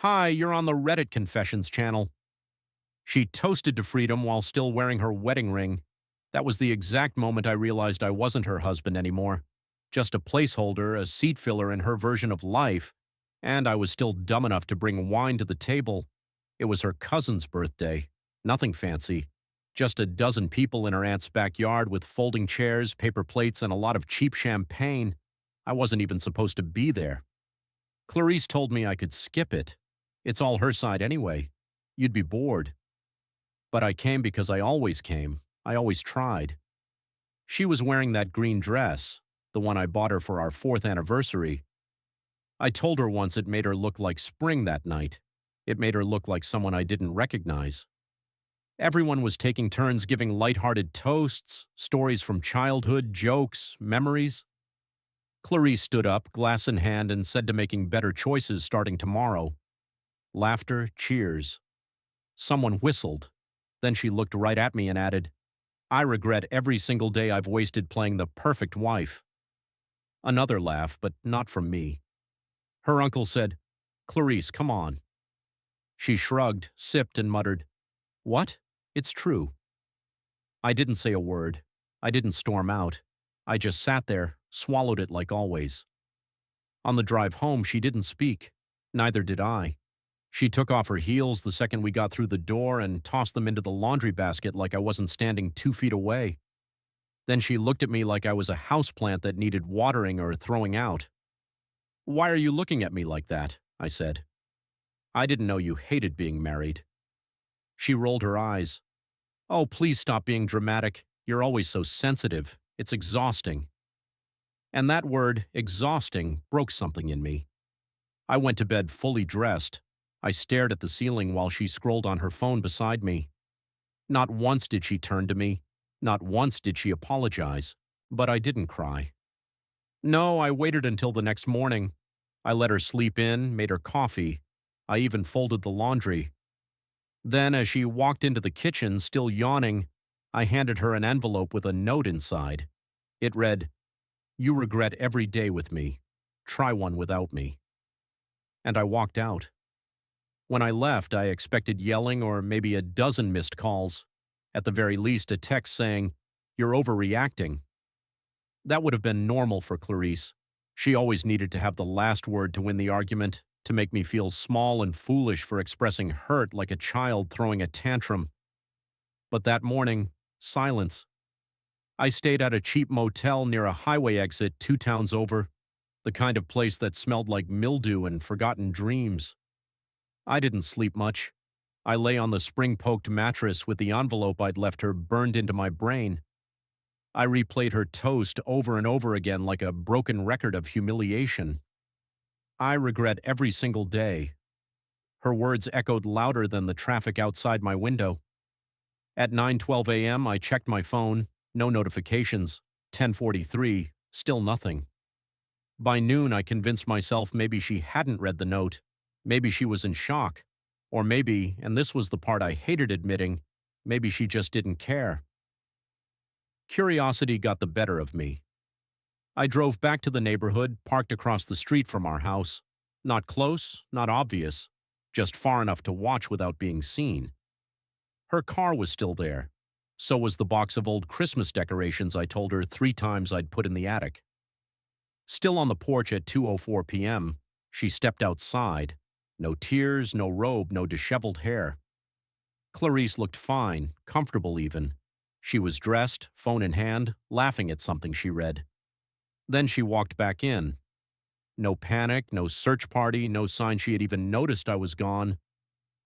Hi, you're on the Reddit Confessions channel. She toasted to freedom while still wearing her wedding ring. That was the exact moment I realized I wasn't her husband anymore. Just a placeholder, a seat filler in her version of life, and I was still dumb enough to bring wine to the table. It was her cousin's birthday. Nothing fancy. Just a dozen people in her aunt's backyard with folding chairs, paper plates, and a lot of cheap champagne. I wasn't even supposed to be there. Clarice told me I could skip it. It's all her side anyway. You'd be bored. But I came because I always came. I always tried. She was wearing that green dress, the one I bought her for our 4th anniversary. I told her once it made her look like spring that night. It made her look like someone I didn't recognize. Everyone was taking turns giving lighthearted toasts, stories from childhood, jokes, memories. Clarice stood up, glass in hand, and said to making better choices starting tomorrow. Laughter, cheers. Someone whistled. Then she looked right at me and added, I regret every single day I've wasted playing the perfect wife. Another laugh, but not from me. Her uncle said, Clarice, come on. She shrugged, sipped, and muttered, What? It's true. I didn't say a word. I didn't storm out. I just sat there, swallowed it like always. On the drive home, she didn't speak. Neither did I. She took off her heels the second we got through the door and tossed them into the laundry basket like I wasn't standing 2 feet away. Then she looked at me like I was a houseplant that needed watering or throwing out. Why are you looking at me like that? I said. I didn't know you hated being married. She rolled her eyes. Oh, please stop being dramatic. You're always so sensitive. It's exhausting. And that word, exhausting, broke something in me. I went to bed fully dressed. I stared at the ceiling while she scrolled on her phone beside me. Not once did she turn to me. Not once did she apologize. But I didn't cry. No, I waited until the next morning. I let her sleep in, made her coffee. I even folded the laundry. Then, as she walked into the kitchen, still yawning, I handed her an envelope with a note inside. It read, You regret every day with me. Try one without me. And I walked out. When I left, I expected yelling or maybe a dozen missed calls. At the very least, a text saying, You're overreacting. That would have been normal for Clarice. She always needed to have the last word to win the argument, to make me feel small and foolish for expressing hurt like a child throwing a tantrum. But that morning, silence. I stayed at a cheap motel near a highway exit 2 towns over, the kind of place that smelled like mildew and forgotten dreams. I didn't sleep much. I lay on the spring-poked mattress with the envelope I'd left her burned into my brain. I replayed her toast over and over again like a broken record of humiliation. I regret every single day. Her words echoed louder than the traffic outside my window. At 9:12 a.m., I checked my phone. No notifications. 10:43, still nothing. By noon, I convinced myself maybe she hadn't read the note. Maybe she was in shock. Or maybe, and this was the part I hated admitting, maybe she just didn't care. Curiosity got the better of me. I drove back to the neighborhood, parked across the street from our house. Not close, not obvious, just far enough to watch without being seen. Her car was still there. So was the box of old Christmas decorations I told her 3 times I'd put in the attic. Still on the porch at 2:04 p.m., she stepped outside. No tears, no robe, no disheveled hair. Clarice looked fine, comfortable even. She was dressed, phone in hand, laughing at something she read. Then she walked back in. No panic, no search party, no sign she had even noticed I was gone.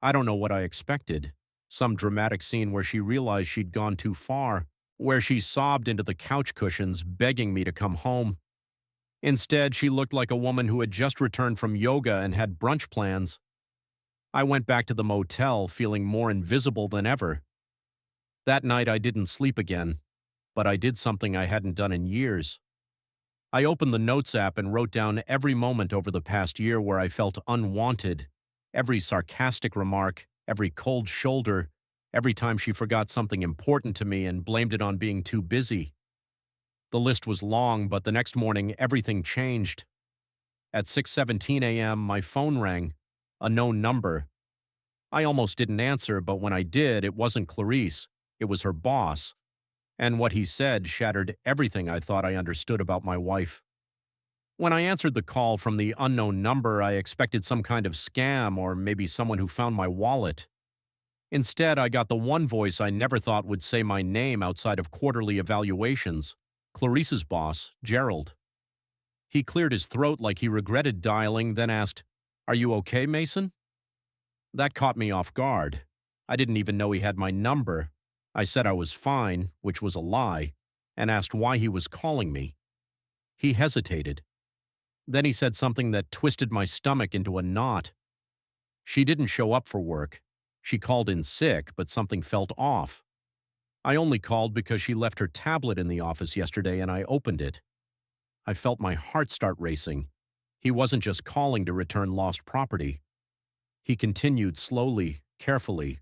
I don't know what I expected. Some dramatic scene where she realized she'd gone too far, where she sobbed into the couch cushions, begging me to come home. Instead, she looked like a woman who had just returned from yoga and had brunch plans. I went back to the motel, feeling more invisible than ever. That night, I didn't sleep again, but I did something I hadn't done in years. I opened the Notes app and wrote down every moment over the past year where I felt unwanted, every sarcastic remark, every cold shoulder, every time she forgot something important to me and blamed it on being too busy. The list was long, but the next morning everything changed. At 6:17 a.m., my phone rang. A known number. I almost didn't answer, but when I did, it wasn't Clarice. It was her boss. And what he said shattered everything I thought I understood about my wife. When I answered the call from the unknown number, I expected some kind of scam or maybe someone who found my wallet. Instead, I got the one voice I never thought would say my name outside of quarterly evaluations, Clarice's boss, Gerald. He cleared his throat like he regretted dialing, then asked, "Are you okay, Mason?" That caught me off guard. I didn't even know he had my number. I said I was fine, which was a lie, and asked why he was calling me. He hesitated. Then he said something that twisted my stomach into a knot. She didn't show up for work. She called in sick, but something felt off. I only called because she left her tablet in the office yesterday and I opened it. I felt my heart start racing. He wasn't just calling to return lost property. He continued slowly, carefully.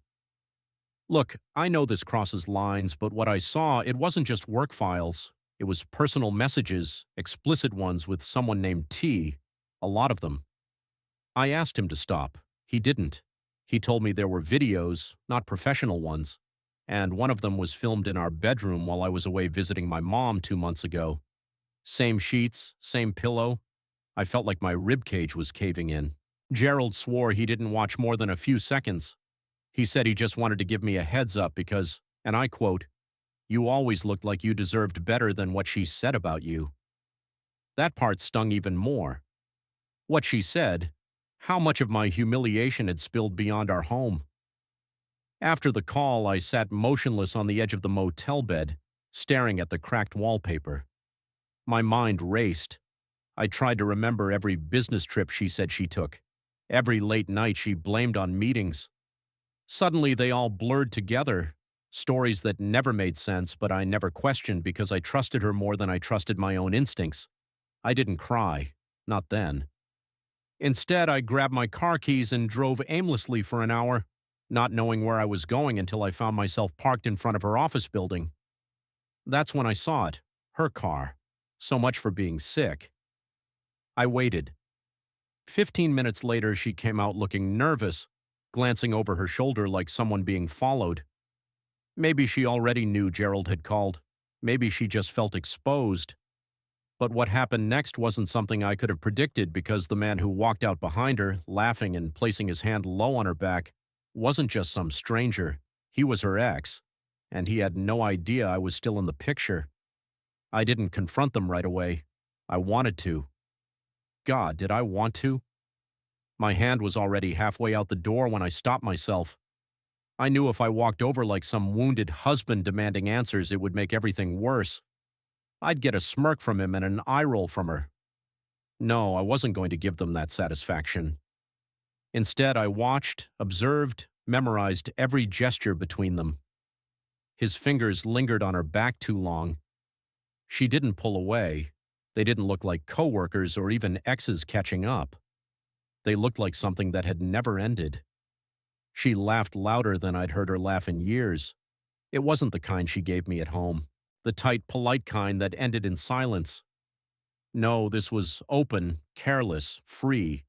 "Look, I know this crosses lines, but what I saw, it wasn't just work files. It was personal messages, explicit ones with someone named T, a lot of them." I asked him to stop. He didn't. He told me there were videos, not professional ones, and one of them was filmed in our bedroom while I was away visiting my mom 2 months ago. Same sheets, same pillow. I felt like my ribcage was caving in. Gerald swore he didn't watch more than a few seconds. He said he just wanted to give me a heads up because, and I quote, "You always looked like you deserved better than what she said about you." That part stung even more. What she said, how much of my humiliation had spilled beyond our home. After the call, I sat motionless on the edge of the motel bed, staring at the cracked wallpaper. My mind raced. I tried to remember every business trip she said she took, every late night she blamed on meetings. Suddenly, they all blurred together, stories that never made sense, but I never questioned because I trusted her more than I trusted my own instincts. I didn't cry, not then. Instead, I grabbed my car keys and drove aimlessly for an hour, not knowing where I was going until I found myself parked in front of her office building. That's when I saw it, her car. So much for being sick. I waited. 15 minutes later, she came out looking nervous, glancing over her shoulder like someone being followed. Maybe she already knew Gerald had called. Maybe she just felt exposed. But what happened next wasn't something I could have predicted because the man who walked out behind her, laughing and placing his hand low on her back, wasn't just some stranger. He was her ex, and he had no idea I was still in the picture. I didn't confront them right away. I wanted to. God, did I want to? My hand was already halfway out the door when I stopped myself. I knew if I walked over like some wounded husband demanding answers, it would make everything worse. I'd get a smirk from him and an eye roll from her. No, I wasn't going to give them that satisfaction. Instead, I watched, observed, memorized every gesture between them. His fingers lingered on her back too long. She didn't pull away. They didn't look like coworkers or even exes catching up. They looked like something that had never ended. She laughed louder than I'd heard her laugh in years. It wasn't the kind she gave me at home, the tight, polite kind that ended in silence. No, this was open, careless, free.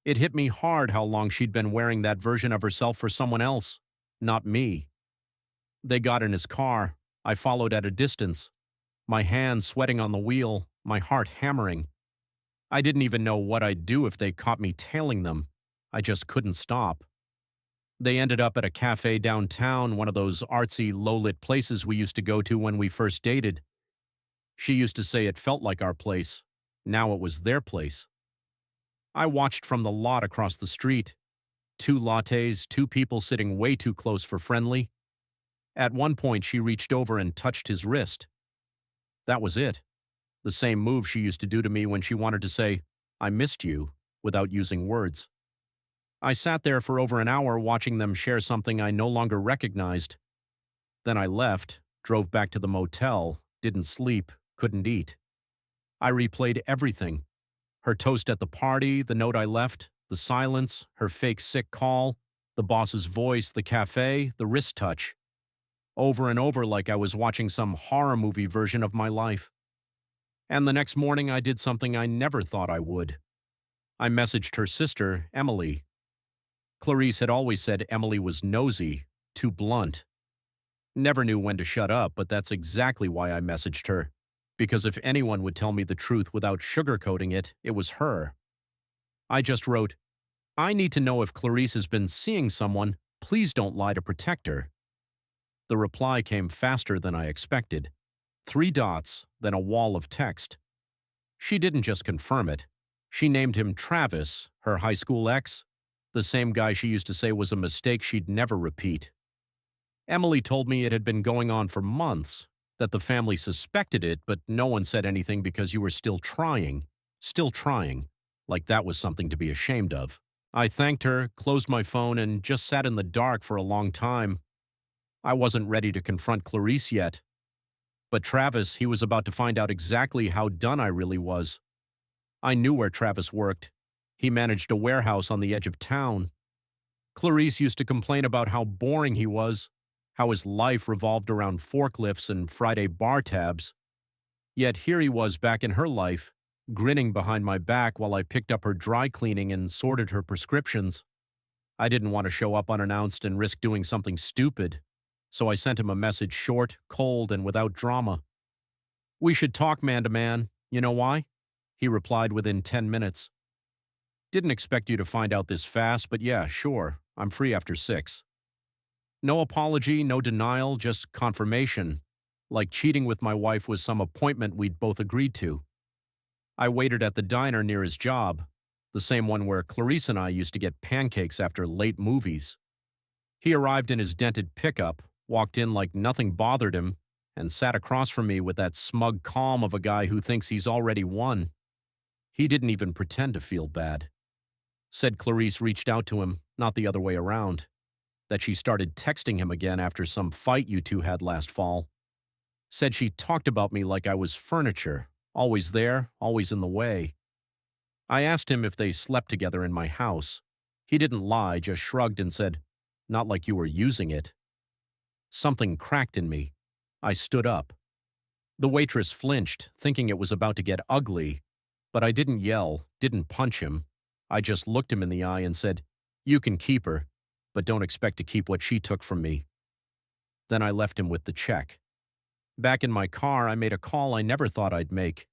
It hit me hard how long she'd been wearing that version of herself for someone else, not me. They got in his car. I followed at a distance, my hands sweating on the wheel, my heart hammering. I didn't even know what I'd do if they caught me tailing them. I just couldn't stop. They ended up at a cafe downtown, one of those artsy, low-lit places we used to go to when we first dated. She used to say it felt like our place. Now it was their place. I watched from the lot across the street. 2 lattes, 2 people sitting way too close for friendly. At one point, she reached over and touched his wrist. That was it. The same move she used to do to me when she wanted to say, "I missed you," without using words. I sat there for over an hour watching them share something I no longer recognized. Then I left, drove back to the motel, didn't sleep, couldn't eat. I replayed everything. Her toast at the party, the note I left, the silence, her fake sick call, the boss's voice, the cafe, the wrist touch. Over and over like I was watching some horror movie version of my life. And the next morning I did something I never thought I would. I messaged her sister, Emily. Clarice had always said Emily was nosy, too blunt. Never knew when to shut up, but that's exactly why I messaged her. Because if anyone would tell me the truth without sugarcoating it, it was her. I just wrote, "I need to know if Clarice has been seeing someone. Please don't lie to protect her." The reply came faster than I expected. 3 dots, then a wall of text. She didn't just confirm it. She named him Travis, her high school ex, the same guy she used to say was a mistake she'd never repeat. Emily told me it had been going on for months, that the family suspected it, but no one said anything because you were still trying, like that was something to be ashamed of. I thanked her, closed my phone, and just sat in the dark for a long time. I wasn't ready to confront Clarice yet. But Travis, he was about to find out exactly how done I really was. I knew where Travis worked. He managed a warehouse on the edge of town. Clarice used to complain about how boring he was, how his life revolved around forklifts and Friday bar tabs. Yet here he was back in her life, grinning behind my back while I picked up her dry cleaning and sorted her prescriptions. I didn't want to show up unannounced and risk doing something stupid, so I sent him a message short, cold, and without drama. "We should talk man to man. You know why?" He replied within 10 minutes. "Didn't expect you to find out this fast, but yeah, sure, I'm free after 6. No apology, no denial, just confirmation, like cheating with my wife was some appointment we'd both agreed to. I waited at the diner near his job, the same one where Clarice and I used to get pancakes after late movies. He arrived in his dented pickup, walked in like nothing bothered him, and sat across from me with that smug calm of a guy who thinks he's already won. He didn't even pretend to feel bad. Said Clarice reached out to him, not the other way around. That she started texting him again after some fight you two had last fall. Said she talked about me like I was furniture, always there, always in the way. I asked him if they slept together in my house. He didn't lie, just shrugged and said, "Not like you were using it." Something cracked in me. I stood up. The waitress flinched, thinking it was about to get ugly, but I didn't yell, didn't punch him. I just looked him in the eye and said, "You can keep her, but don't expect to keep what she took from me." Then I left him with the check. Back in my car, I made a call I never thought I'd make.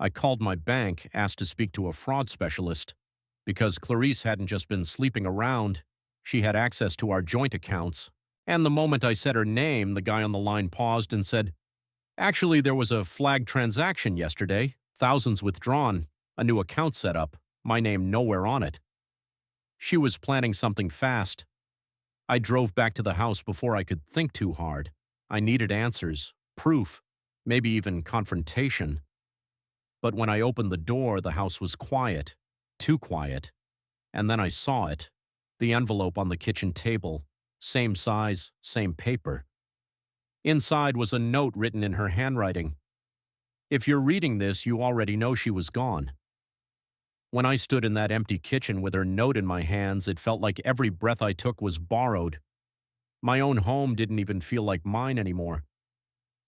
I called my bank, asked to speak to a fraud specialist. Because Clarice hadn't just been sleeping around, she had access to our joint accounts. And the moment I said her name, the guy on the line paused and said, "Actually, there was a flagged transaction yesterday, thousands withdrawn, a new account set up, my name nowhere on it." She was planning something fast. I drove back to the house before I could think too hard. I needed answers, proof, maybe even confrontation. But when I opened the door, the house was quiet, too quiet. And then I saw it, the envelope on the kitchen table, same size, same paper. Inside was a note written in her handwriting. "If you're reading this, you already know she was gone." When I stood in that empty kitchen with her note in my hands, it felt like every breath I took was borrowed. My own home didn't even feel like mine anymore.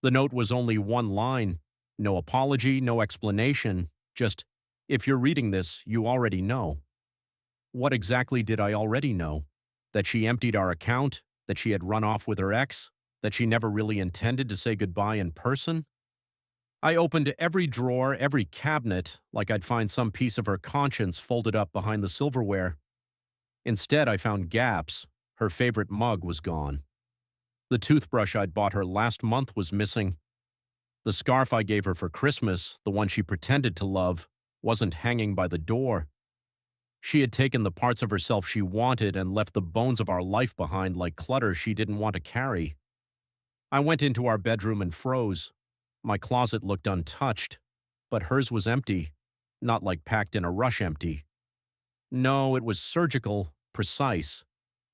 The note was only one line, no apology, no explanation, just, "If you're reading this, you already know." What exactly did I already know? That she emptied our account? That she had run off with her ex? That she never really intended to say goodbye in person? I opened every drawer, every cabinet, like I'd find some piece of her conscience folded up behind the silverware. Instead, I found gaps. Her favorite mug was gone. The toothbrush I'd bought her last month was missing. The scarf I gave her for Christmas, the one she pretended to love, wasn't hanging by the door. She had taken the parts of herself she wanted and left the bones of our life behind like clutter she didn't want to carry. I went into our bedroom and froze. My closet looked untouched, but hers was empty, not like packed in a rush empty. No, it was surgical, precise.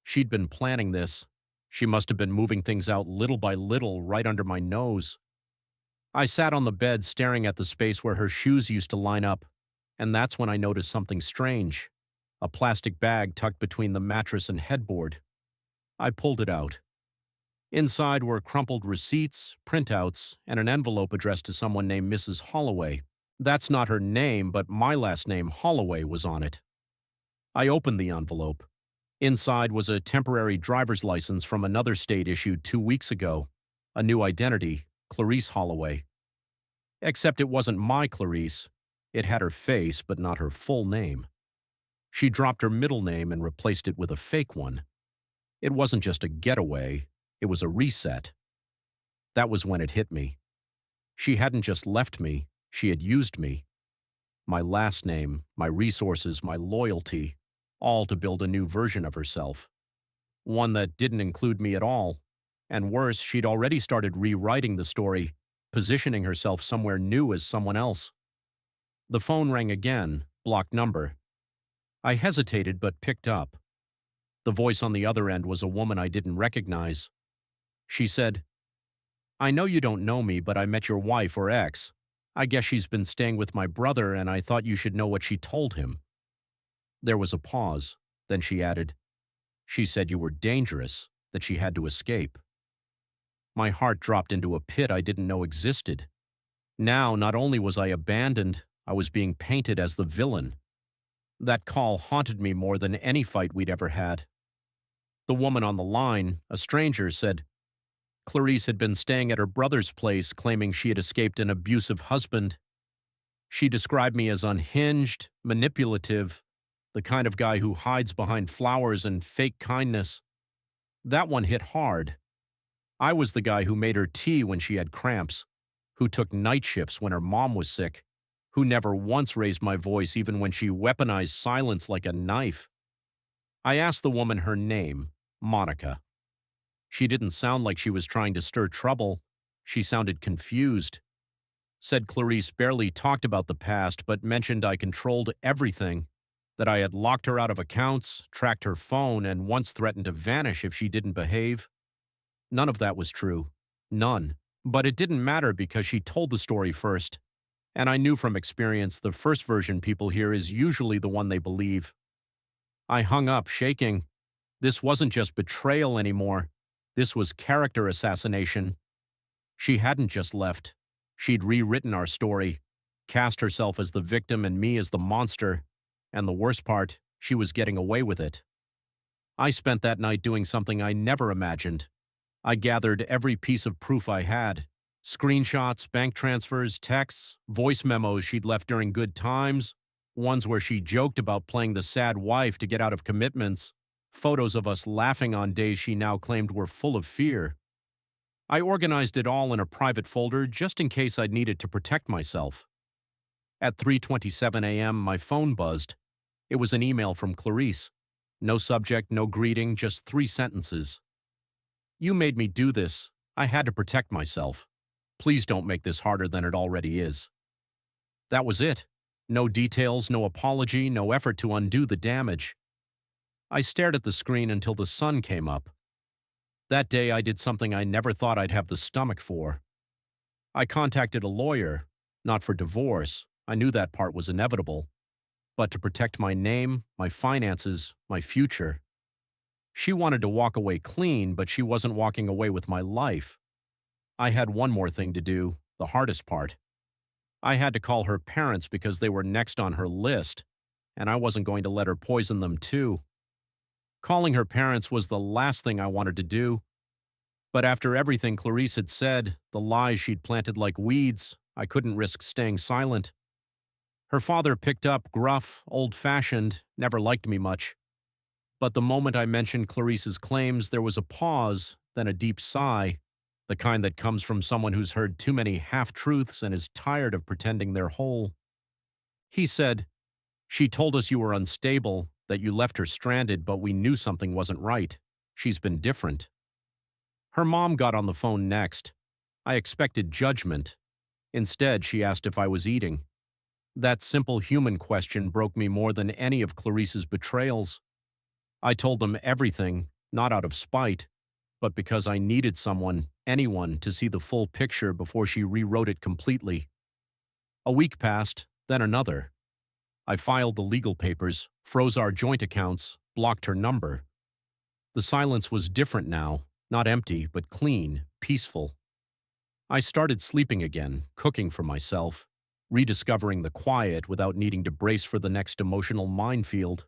She'd been planning this. She must have been moving things out little by little right under my nose. I sat on the bed staring at the space where her shoes used to line up, and that's when I noticed something strange. A plastic bag tucked between the mattress and headboard. I pulled it out. Inside were crumpled receipts, printouts, and an envelope addressed to someone named Mrs. Holloway. That's not her name, but my last name, Holloway, was on it. I opened the envelope. Inside was a temporary driver's license from another state issued 2 weeks ago, a new identity, Clarice Holloway. Except it wasn't my Clarice. It had her face, but not her full name. She dropped her middle name and replaced it with a fake one. It wasn't just a getaway, it was a reset. That was when it hit me. She hadn't just left me, she had used me. My last name, my resources, my loyalty, all to build a new version of herself. One that didn't include me at all. And worse, she'd already started rewriting the story, positioning herself somewhere new as someone else. The phone rang again, blocked number. I hesitated but picked up. The voice on the other end was a woman I didn't recognize. She said, "I know you don't know me, but I met your wife or ex. I guess she's been staying with my brother and I thought you should know what she told him." There was a pause. Then she added, "She said you were dangerous, that she had to escape." My heart dropped into a pit I didn't know existed. Now, not only was I abandoned, I was being painted as the villain. That call haunted me more than any fight we'd ever had. The woman on the line, a stranger, said Clarice had been staying at her brother's place claiming she had escaped an abusive husband. She described me as unhinged, manipulative, the kind of guy who hides behind flowers and fake kindness. That one hit hard. I was the guy who made her tea when she had cramps, who took night shifts when her mom was sick, who never once raised my voice even when she weaponized silence like a knife. I asked the woman her name, Monica. She didn't sound like she was trying to stir trouble. She sounded confused. Said Clarice barely talked about the past, but mentioned I controlled everything, that I had locked her out of accounts, tracked her phone, and once threatened to vanish if she didn't behave. None of that was true. None. But it didn't matter because she told the story first. And I knew from experience the first version people hear is usually the one they believe. I hung up, shaking. This wasn't just betrayal anymore. This was character assassination. She hadn't just left. She'd rewritten our story, cast herself as the victim and me as the monster. And the worst part, she was getting away with it. I spent that night doing something I never imagined. I gathered every piece of proof I had. Screenshots, bank transfers, texts, voice memos she'd left during good times, ones where she joked about playing the sad wife to get out of commitments, photos of us laughing on days she now claimed were full of fear. I organized it all in a private folder just in case I'd need it to protect myself. At 3:27 a.m., my phone buzzed. It was an email from Clarice. No subject, no greeting, just 3 sentences. "You made me do this. I had to protect myself. Please don't make this harder than it already is." That was it. No details, no apology, no effort to undo the damage. I stared at the screen until the sun came up. That day I did something I never thought I'd have the stomach for. I contacted a lawyer, not for divorce. I knew that part was inevitable, but to protect my name, my finances, my future. She wanted to walk away clean, but she wasn't walking away with my life. I had one more thing to do, the hardest part. I had to call her parents because they were next on her list, and I wasn't going to let her poison them too. Calling her parents was the last thing I wanted to do. But after everything Clarice had said, the lies she'd planted like weeds, I couldn't risk staying silent. Her father picked up, gruff, old-fashioned, never liked me much. But the moment I mentioned Clarice's claims, there was a pause, then a deep sigh, the kind that comes from someone who's heard too many half-truths and is tired of pretending they're whole. He said, "She told us you were unstable, that you left her stranded, but we knew something wasn't right. She's been different." Her mom got on the phone next. I expected judgment. Instead, she asked if I was eating. That simple human question broke me more than any of Clarice's betrayals. I told them everything, not out of spite, but because I needed someone, anyone, to see the full picture before she rewrote it completely. A week passed, then another. I filed the legal papers, froze our joint accounts, blocked her number. The silence was different now, not empty, but clean, peaceful. I started sleeping again, cooking for myself, rediscovering the quiet without needing to brace for the next emotional minefield.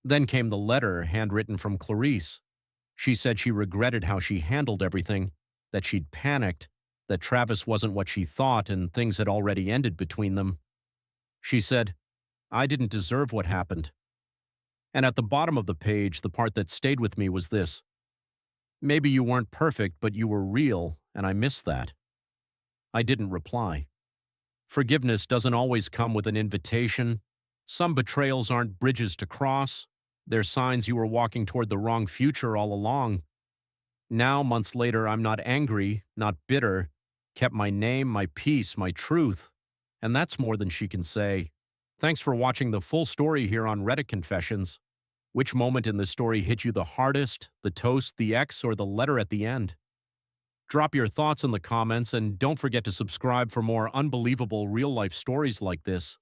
Then came the letter handwritten from Clarice. She said she regretted how she handled everything, that she'd panicked, that Travis wasn't what she thought and things had already ended between them. She said, "I didn't deserve what happened." And at the bottom of the page, the part that stayed with me was this: "Maybe you weren't perfect, but you were real, and I miss that." I didn't reply. Forgiveness doesn't always come with an invitation. Some betrayals aren't bridges to cross. They're signs you were walking toward the wrong future all along. Now, months later, I'm not angry, not bitter, kept my name, my peace, my truth. And that's more than she can say. Thanks for watching the full story here on Reddit Confessions. Which moment in the story hit you the hardest, the toast, the X, or the letter at the end? Drop your thoughts in the comments and don't forget to subscribe for more unbelievable real-life stories like this.